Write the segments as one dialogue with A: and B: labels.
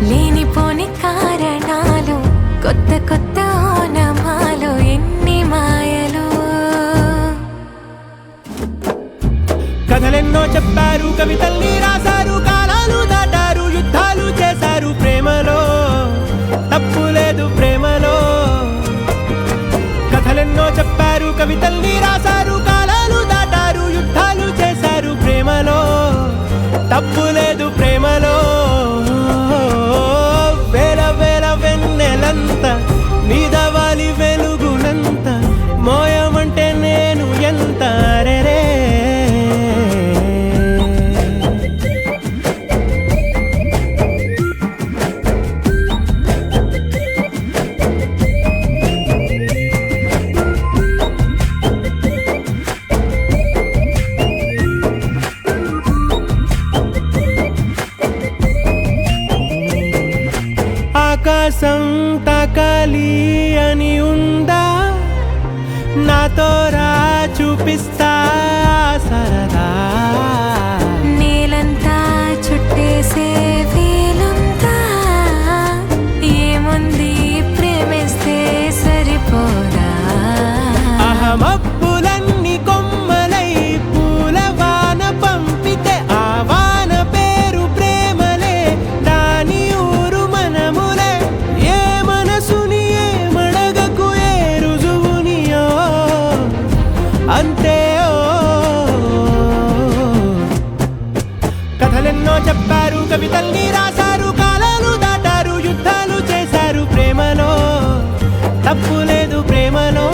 A: లేనిపోని కారణాలు, కొత్త కొత్త ఓనమాలు, ఎన్ని మాయలు.
B: కథలెన్నో చెప్పారు, కవితల్ని రాశారు, కాలాలు దాటారు, యుద్ధాలు చేశారు ప్రేమలో, తప్పు లేదు ప్రేమలో. కథలెన్నో చెప్పారు, కవితల్ని రాశారు, కాలాలు దాటారు, యుద్ధాలు చేశారు ప్రేమలో, తప్పు లేదు ప్రేమలో. వేల వేల వెన్నెలంత మీద వాలి వెలుగునంత, మోయమంటే నేను ఎంత రే. ఆకాశం తాకాలి అని ఉందా, నాతో రా చూపిస్తా సరదా.
A: నేలంతా చుట్టేసే వీలుందా, ఏముంది ప్రేమిస్తే సరిపోదా.
B: అహమప్పులన్నీ కొమ్మలై పూల వాన పంపితే, ఆ వాన పేరు ప్రేమలే, దాని ఊరు మనములే. ఏ మనసుని ఏ మడగకు, ఏ రుజువునియో అంతే. కథలెన్నో చెప్పారు, కవితల్ని రాశారు, కాలాలు దాటారు, యుద్ధాలు చేశారు ప్రేమలో, తప్పు లేదు ప్రేమలో.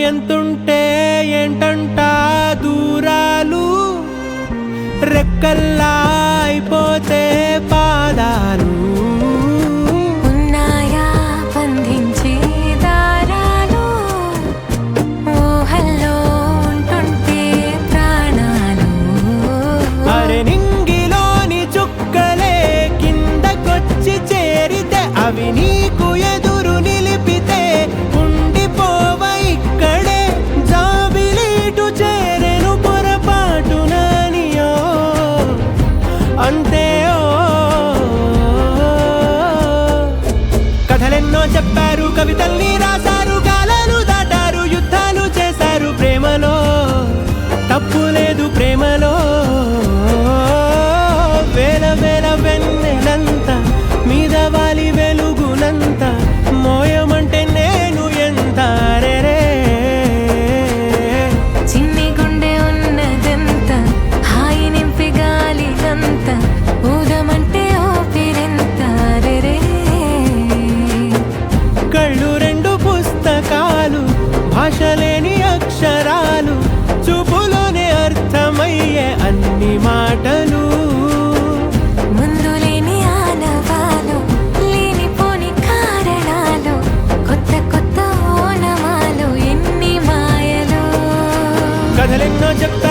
B: ఎంతుంటే ఏంటంట దూరాలు, రెక్కల్లా అయిపోతే పాదాలు.
A: ఉన్నాయా బంధించే దారాలు, ఊహల్లో ఉంటుంటే ప్రాణాలు.
B: అరే నింగిలోని చుక్కలే కిందకొచ్చి చేరితే, అవి నీకు ఎదురు నిలిపితే ఉండిపోవ ఇక్కడే. జాబిలీటు చేరెను పొరపాటుననియో అంతే. కథలెన్నో చెప్పారు, కవితల్ని రాశారు, కాలాలు దాటారు, యుద్ధాలు చేశారు ప్రేమలో, తప్పు లేదు ప్రేమలో. వేల వేల వెన్నెలంత మీద వాలి వెలుగునంత, మోయమంటే నేను ఎంత రే.
A: చిన్ని గుండె ఉన్నదంత, హాయి నింపి గాలిలంత, ఊదమంటే ఓపిరెంత రే.
B: కళ్ళు రెండు పుస్తకాలు, భాష లేని అక్షరాలు, చూపులోనే అర్థమయ్యే అన్ని మాటలు.
A: ముందు లేని ఆనవాలు, లేనిపోని కారణాలు, కొత్త కొత్త ఓనమాలు, ఎన్ని మాయలు.
B: కథలెన్నో చెప్తా